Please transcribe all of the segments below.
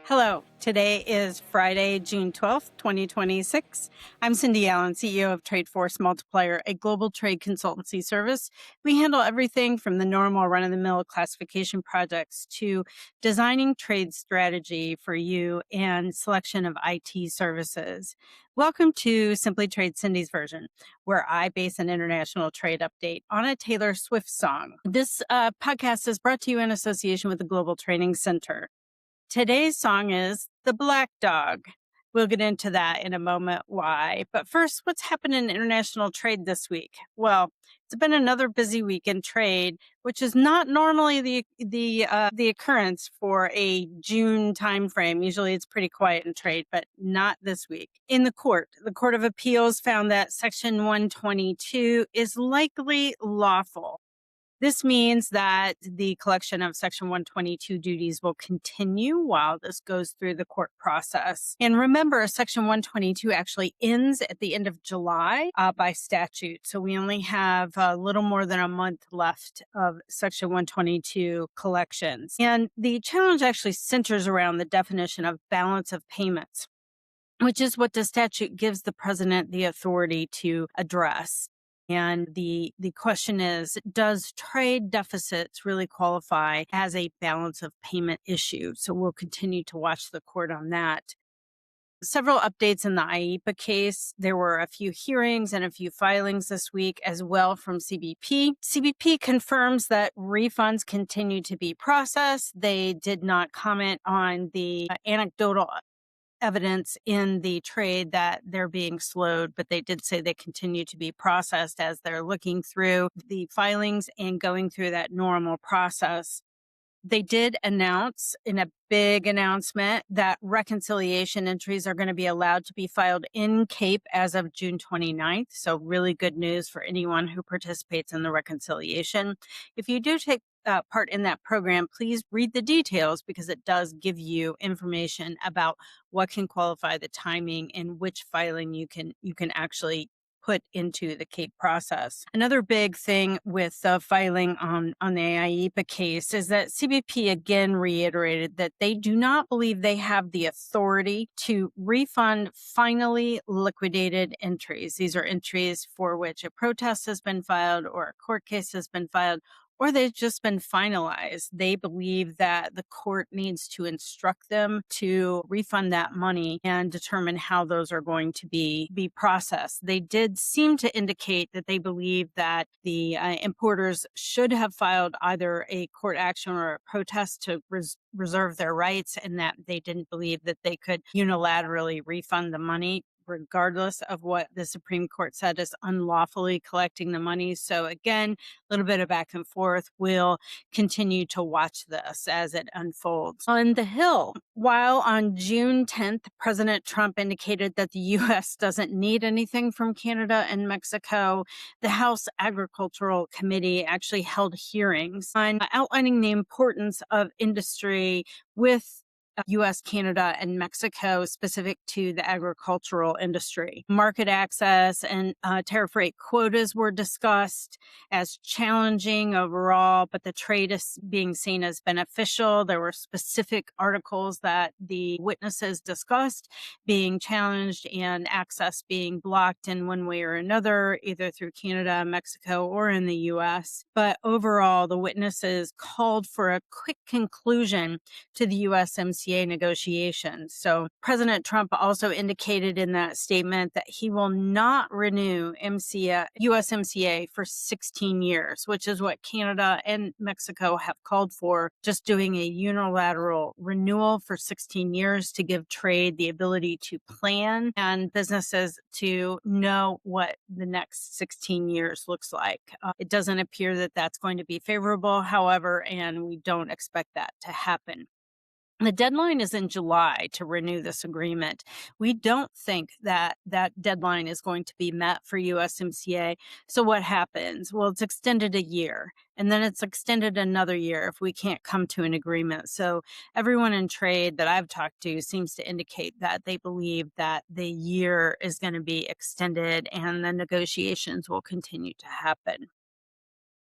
Hello, today is Friday, June 12th, 2026. I'm Cindy Allen, CEO of TradeForce Multiplier, a global trade consultancy service. We handle everything from the normal run-of-the-mill classification projects to designing trade strategy for you and selection of IT services. Welcome to Simply Trade Cindy's version, where I base an international trade update on a Taylor Swift song. This podcast is brought to you in association with the Global Training Center. Today's song is The Black Dog. We'll get into that in a moment, why. But first, what's happened in international trade this week? Well, it's been another busy week in trade, which is not normally the occurrence for a June timeframe. Usually it's pretty quiet in trade, but not this week. In the Court of Appeals found that Section 122 is likely lawful. This means that the collection of Section 122 duties will continue while this goes through the court process. And remember, Section 122 actually ends at the end of July by statute. So we only have a little more than a month left of Section 122 collections. And the challenge actually centers around the definition of balance of payments, which is what the statute gives the president the authority to address. And the question is, does trade deficits really qualify as a balance of payment issue? So we'll continue to watch the court on that. Several updates in the IEPA case. There were a few hearings and a few filings this week as well from CBP. CBP confirms that refunds continue to be processed. They did not comment on the anecdotal evidence in the trade that they're being slowed, but they did say they continue to be processed as they're looking through the filings and going through that normal process. They did announce in a big announcement that reconciliation entries are going to be allowed to be filed in CAPE as of June 29th. So really good news for anyone who participates in the reconciliation. If you do take part in that program, please read the details because it does give you information about what can qualify the timing and which filing you can actually put into the CAPE process. Another big thing with the filing on the IEPA case is that CBP again reiterated that they do not believe they have the authority to refund finally liquidated entries. These are entries for which a protest has been filed or a court case has been filed, or they've just been finalized. They believe that the court needs to instruct them to refund that money and determine how those are going to be processed. They did seem to indicate that they believe that the importers should have filed either a court action or a protest to reserve their rights, and that they didn't believe that they could unilaterally refund the money, regardless of what the Supreme Court said is unlawfully collecting the money. So again, a little bit of back and forth. We'll continue to watch this as it unfolds. On the Hill, while on June 10th, President Trump indicated that the U.S. doesn't need anything from Canada and Mexico, the House Agricultural Committee actually held hearings on outlining the importance of industry with U.S., Canada, and Mexico specific to the agricultural industry. Market access and tariff rate quotas were discussed as challenging overall, but the trade is being seen as beneficial. There were specific articles that the witnesses discussed being challenged and access being blocked in one way or another, either through Canada, Mexico, or in the U.S. But overall, the witnesses called for a quick conclusion to the USMCA negotiations. So President Trump also indicated in that statement that he will not renew USMCA for 16 years, which is what Canada and Mexico have called for, just doing a unilateral renewal for 16 years to give trade the ability to plan and businesses to know what the next 16 years looks like. It doesn't appear that that's going to be favorable, however, and we don't expect that to happen. The deadline is in July to renew this agreement. We don't think that that deadline is going to be met for USMCA. So what happens? Well, it's extended a year, and then it's extended another year if we can't come to an agreement. So everyone in trade that I've talked to seems to indicate that they believe that the year is going to be extended and the negotiations will continue to happen.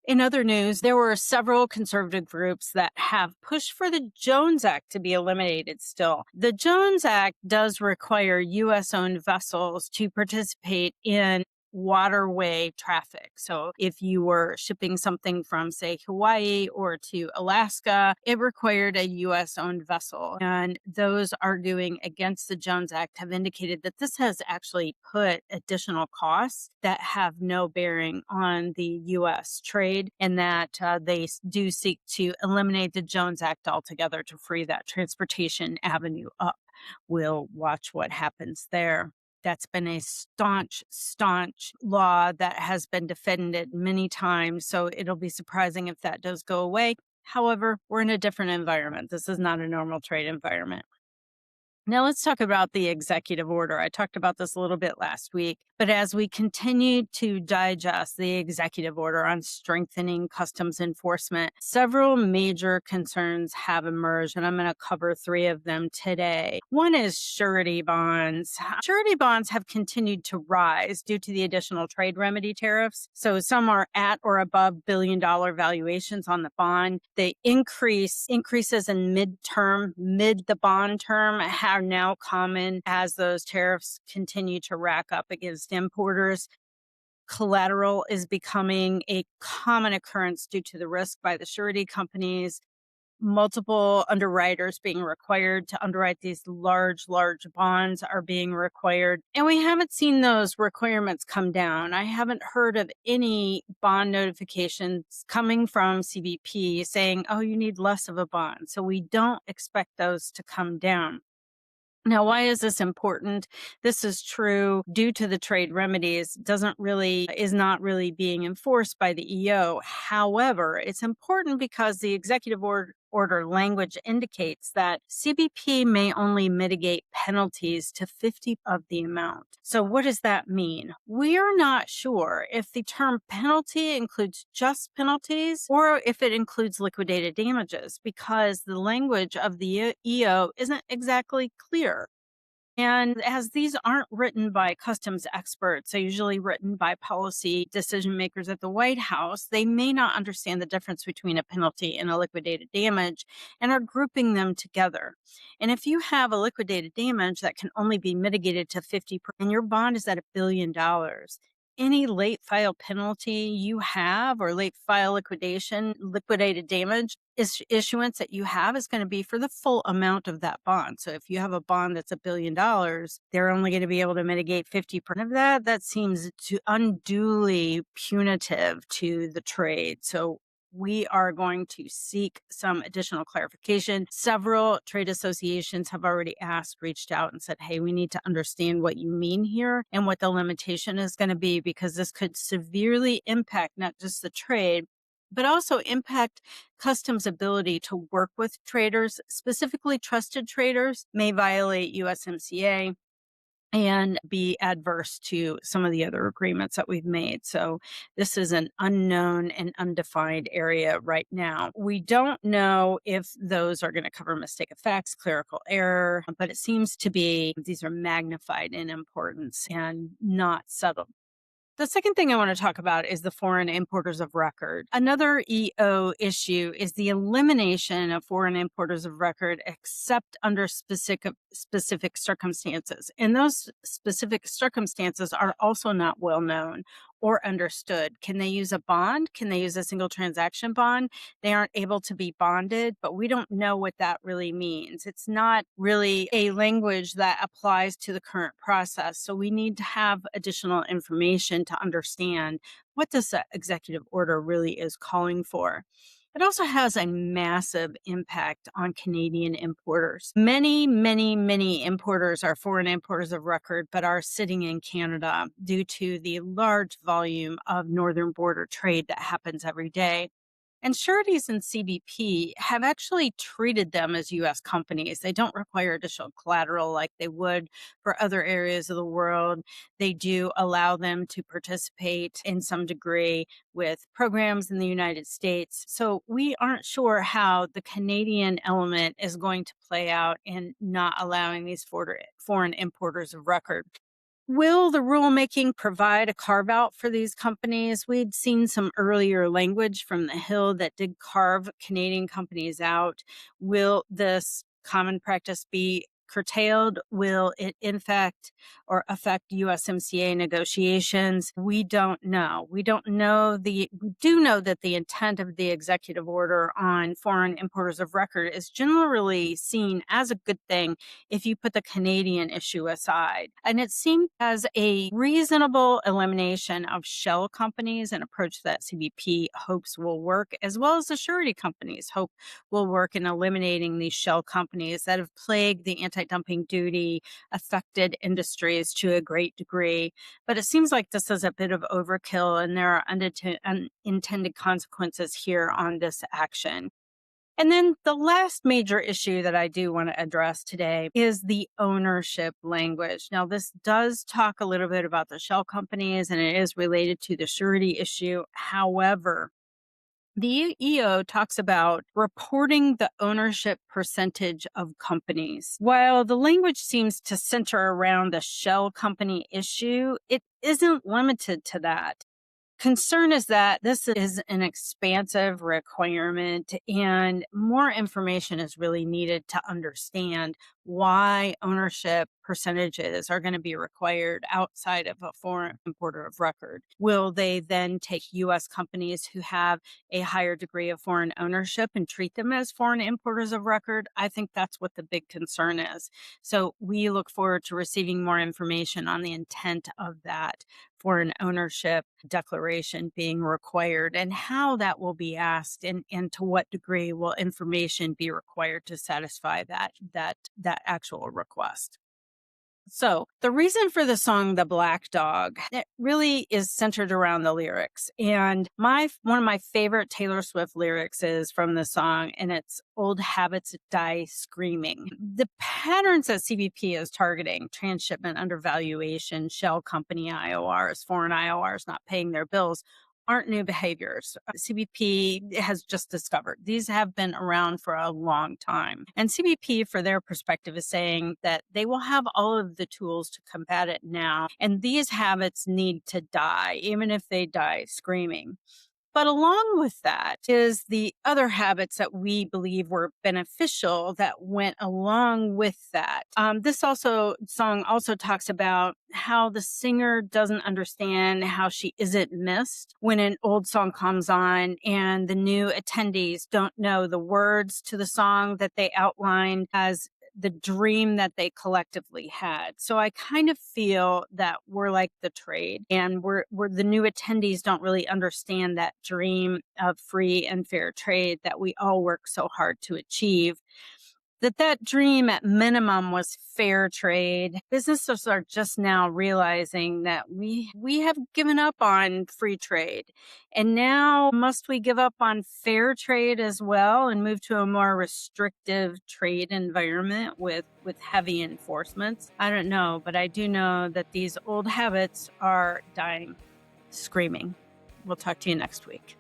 In other news, there were several conservative groups that have pushed for the Jones Act to be eliminated still. The Jones Act does require U.S. owned vessels to participate in waterway traffic. So if you were shipping something from, say, Hawaii or to Alaska, it required a U.S. owned vessel. And those arguing against the Jones Act have indicated that this has actually put additional costs that have no bearing on the U.S. trade, and that they do seek to eliminate the Jones Act altogether to free that transportation avenue up. We'll watch what happens there. That's been a staunch law that has been defended many times. So it'll be surprising if that does go away. However, we're in a different environment. This is not a normal trade environment. Now, let's talk about the executive order. I talked about this a little bit last week, but as we continue to digest the executive order on strengthening customs enforcement, several major concerns have emerged, and I'm going to cover three of them today. One is surety bonds. Surety bonds have continued to rise due to the additional trade remedy tariffs. So some are at or above billion-dollar valuations on the bond. The increases in mid the bond term are now common as those tariffs continue to rack up against importers. Collateral is becoming a common occurrence due to the risk by the surety companies. Multiple underwriters being required to underwrite these large bonds are being required. And we haven't seen those requirements come down. I haven't heard of any bond notifications coming from CBP saying, oh, you need less of a bond. So we don't expect those to come down. Now, why is this important? This is true due to the trade remedies is not really being enforced by the EO. However, it's important because the executive order language indicates that CBP may only mitigate penalties to 50 of the amount. So what does that mean? We are not sure if the term penalty includes just penalties or if it includes liquidated damages, because the language of the EO isn't exactly clear. And as these aren't written by customs experts, they're usually written by policy decision makers at the White House, they may not understand the difference between a penalty and a liquidated damage and are grouping them together. And if you have a liquidated damage that can only be mitigated to 50% and your bond is at $1 billion, any late file penalty you have or late file liquidated damage issuance that you have is going to be for the full amount of that bond. So if you have a bond that's $1 billion, they're only going to be able to mitigate 50% of that. That seems to unduly punitive to the trade. So we are going to seek some additional clarification. Several trade associations have already reached out and said, hey, we need to understand what you mean here and what the limitation is going to be, because this could severely impact not just the trade, but also impact customs' ability to work with traders. Specifically, trusted traders may violate USMCA and be adverse to some of the other agreements that we've made. So this is an unknown and undefined area right now. We don't know if those are going to cover mistake of facts, clerical error, but it seems to be these are magnified in importance and not settled. The second thing I want to talk about is the foreign importers of record. Another EO issue is the elimination of foreign importers of record except under specific circumstances. And those specific circumstances are also not well known or understood. Can they use a bond? Can they use a single transaction bond? They aren't able to be bonded, but we don't know what that really means. It's not really a language that applies to the current process. So we need to have additional information to understand what this executive order really is calling for. It also has a massive impact on Canadian importers. Many importers are foreign importers of record, but are sitting in Canada due to the large volume of northern border trade that happens every day. And sureties and CBP have actually treated them as U.S. companies. They don't require additional collateral like they would for other areas of the world. They do allow them to participate in some degree with programs in the United States. So we aren't sure how the Canadian element is going to play out in not allowing these foreign importers of record. Will the rulemaking provide a carve out for these companies? We'd seen some earlier language from the Hill that did carve Canadian companies out. Will this common practice be curtailed? Will it in fact affect USMCA negotiations? We don't know. We do know that the intent of the executive order on foreign importers of record is generally seen as a good thing if you put the Canadian issue aside. And it seemed as a reasonable elimination of shell companies, an approach that CBP hopes will work, as well as the surety companies hope will work in eliminating these shell companies that have plagued the anti-dumping duty affected industries to a great degree. But it seems like this is a bit of overkill, and there are unintended consequences here on this action. And then the last major issue that I do want to address today is the ownership language. Now, this does talk a little bit about the shell companies and it is related to the surety issue. However, the EO talks about reporting the ownership percentage of companies. While the language seems to center around the shell company issue, it isn't limited to that. Concern is that this is an expansive requirement and more information is really needed to understand why ownership percentages are going to be required outside of a foreign importer of record. Will they then take U.S. companies who have a higher degree of foreign ownership and treat them as foreign importers of record? I think that's what the big concern is. So we look forward to receiving more information on the intent of that foreign ownership declaration being required and how that will be asked and to what degree will information be required to satisfy that actual request. So the reason for the song The Black Dog, it really is centered around the lyrics. And one of my favorite Taylor Swift lyrics is from the song, and it's "Old habits die screaming." The patterns that CBP is targeting, transshipment, undervaluation, shell company IORs, foreign IORs not paying their bills, aren't new behaviors. CBP has just discovered these have been around for a long time. And CBP, for their perspective, is saying that they will have all of the tools to combat it now. And these habits need to die, even if they die screaming. But along with that is the other habits that we believe were beneficial that went along with that. This song also talks about how the singer doesn't understand how she isn't missed when an old song comes on and the new attendees don't know the words to the song that they outlined as the dream that they collectively had. So I kind of feel that we're like the trade, and we're the new attendees don't really understand that dream of free and fair trade that we all work so hard to achieve. That dream at minimum was fair trade. Businesses are just now realizing that we have given up on free trade. And now must we give up on fair trade as well and move to a more restrictive trade environment with heavy enforcements? I don't know, but I do know that these old habits are dying, screaming. We'll talk to you next week.